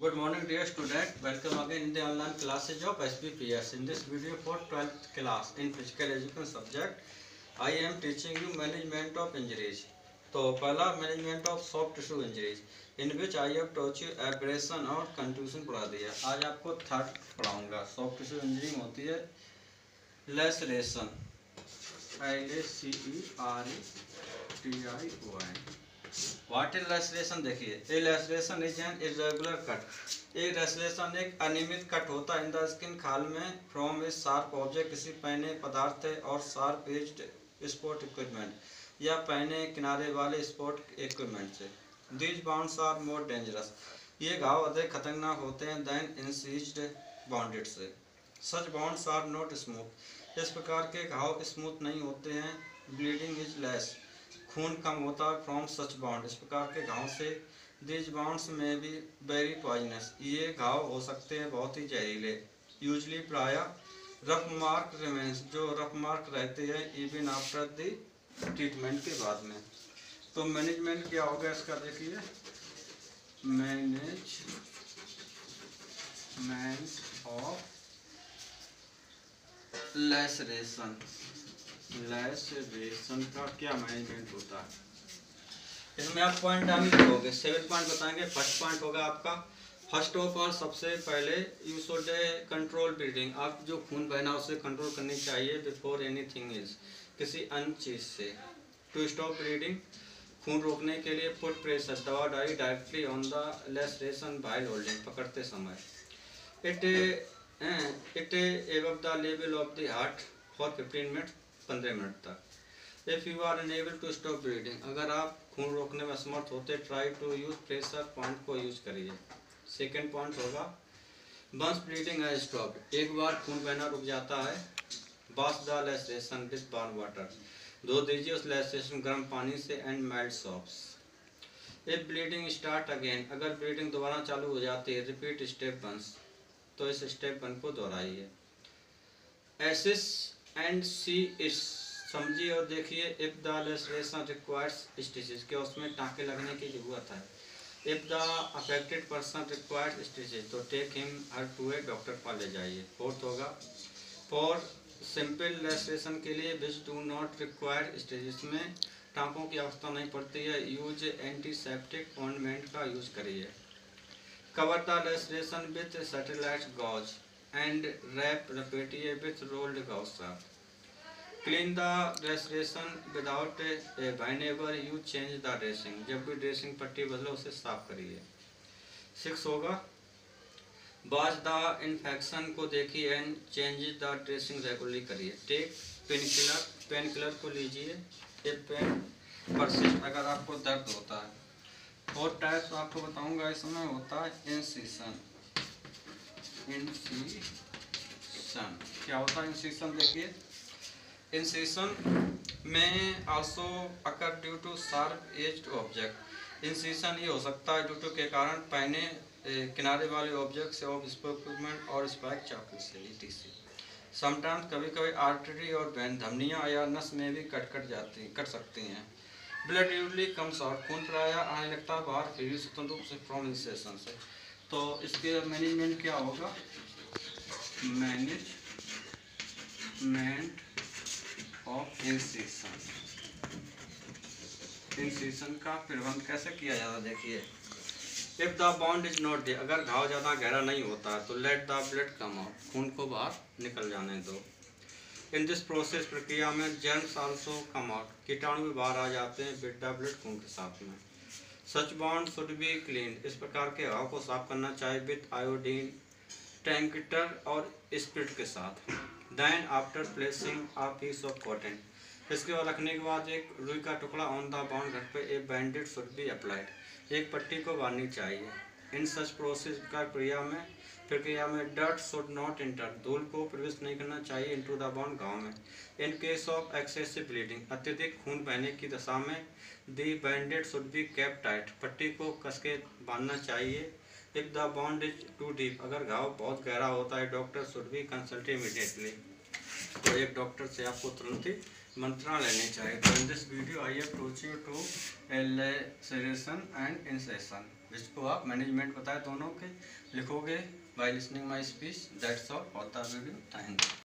Good morning dear student. Welcome again in the online classes of SPPS. In this video for 12th class in physical education subject, I am teaching you management of injuries. तो पहला management of soft tissue injuries in which I have taught you abrasion और contusion पढ़ा दिया। आज आपको third पढ़ाऊंगा। Soft tissue injury में होती है laceration, LACERETION। What is laceration? देखिए, a laceration is an irregular cut. एक लेसरेशन एक अनियमित कट होता है इन द स्किन खाल में फ्रॉम ए शार्प ऑब्जेक्ट, किसी पहने पदार्थ है और शार्प एज्ड स्पोर्ट इक्विपमेंट या पहने किनारे वाले स्पोर्ट इक्विपमेंट से। These wounds are more dangerous. ये घाव अधिक खतरनाक होते हैं देन इंसिज्ड बाउंडेड से। सच बाउंड्स आर नॉट स्मूथ। इस प्रकार के घाव स्मूथ नहीं होते हैं। Bleeding is less. खून कम होता है फ्रॉम सच बाउंड। इस प्रकार के घाव से। दीज बाउंड्स में भी वेरी पॉइजनस। ये घाव हो सकते हैं बहुत ही जहरीले। यूजली प्राय रफ मार्क रिमेन्स, जो रफ मार्क रहते हैं इवन आफ्टर द ट्रीटमेंट के बाद में। तो मैनेजमेंट क्या होगा इसका? देखिए, मैनेजमेंट ऑफ लेसरेशन। लेसरेशन का क्या मैनेजमेंट होता है? इसमें आप पॉइंट डाल लिखोगे, 7 पॉइंट बताएंगे। फर्स्ट पॉइंट होगा आपका, फर्स्ट ऑफ ऑल सबसे पहले यू शुड कंट्रोल ब्लीडिंग। आप जो खून बहना उसे कंट्रोल करनी चाहिए बिफोर एनीथिंग इज, किसी अन्य चीज से। टू स्टॉप ब्लीडिंग, खून रोकने के लिए पुट प्रेशर, दवा डाली directly on the laceration while holding, पकड़ते समय। It above the level of the heart for 15 minute, 15 minute तक। If you are unable to stop bleeding, अगर आप खून रोकने में असमर्थ होते, try to use pressure point को यूज करिए। सेकेंड पॉइंट होगा, वंस ब्लीडिंग है स्टॉप, एक बार खून बहना रुक जाता है, wash the laceration with warm water, धो दीजिए उस लेसरेशन गर्म पानी से and mild soaps. If bleeding start again, अगर ब्लीडिंग दोबारा चालू हो जाती है, रिपीट स्टेप 1, तो इस स्टेप 1 को दोहराइए। एसिस एंड सी इस, समझिए और देखिए। If the laceration requires stitches, क्या उसमें टाँके लगने की जरूरत है। If the affected person requires stitches, तो take him her to a doctor पर ले जाइए। फोर्थ होगा, फॉर सिंपल लेसरेशन के लिए which do not require stitches, में टाँकों की आवश्यकता नहीं पड़ती है, यूज एंटीसेप्टिक ऑइंटमेंट का यूज करिए। Cover the laceration with satellite gauze and wrap रिपीटिए with rolled gauze. Clean the laceration without whenever you change the dressing, जब भी ड्रेसिंग पट्टी बदलो उसे साफ करिए। 6 होगा, वॉच द इन्फेक्शन को देखिए and change the dressing regularly करिए। Take painkiller, painkiller को लीजिए। इफ पेन परसिस्ट, अगर आपको दर्द होता है। और टाइप्स आपको बताऊंगा इसमें होता है इंसिशन। इंसिशन क्या होता है? इंसिशन देखिए, इंसिशन में also occur due to sharp edged object. Incision ये हो सकता है ड्यू टू के कारण पहने किनारे वाले ऑब्जेक्ट से, ऑफ इक्विपमेंट और स्पाइक चाकू से, etc। समटाइम्स कभी कभी आर्टरी और वेन, धमनियाँ या नस में भी कट सकती हैं। ब्लड यूजली कम्स आउट, खून प्रायः आने लगता है बाहर, फिर स्वतंत्र रूप से फ्रॉम इंसिशन से। तो इसके मैनेजमेंट क्या होगा? Management of incision. इंसिशन का प्रबंध कैसे किया जाता है? देखिए, if the wound is not deep, अगर घाव ज़्यादा गहरा नहीं होता है तो let the blood come out, खून को बाहर निकल जाने दो। इन दिस प्रोसेस, प्रक्रिया में जर्म्स आल्सो कम आउट, कीटाणु भी बाहर आ जाते हैं विद द ब्लड, खून के साथ में। सच बाउंड शुड बी क्लीन, इस प्रकार के घाव को साफ करना चाहिए विद आयोडीन टैंकटर और स्पिरिट के साथ। Then after placing a piece of cotton, इसके बाद रखने के बाद एक रुई का टुकड़ा ऑन द बाउंड घट पे ए बैंडेड शुड बी अप्लाइड, एक पट्टी को बांधनी चाहिए। इन सच प्रोसेस का प्रक्रिया में डर्ट शुड नॉट इंटर, धूल को प्रवेश नहीं करना चाहिए इनटू द बाउंड घाव में। In case of excessive bleeding, अत्यधिक खून बहने की दशा में, the bandage should be kept tight, पट्टी को कस के बांधना चाहिए। If the wound is too deep, अगर घाव बहुत गहरा होता है, doctor should be consult immediately, तो एक डॉक्टर से आपको तुरंत ही मंत्रणा लेनी चाहिए। तो in this video I have taught you two laceration and incision. इसको आप मैनेजमेंट बताए दोनों के लिखोगे by listening my speech. That's all for the video. Thank you.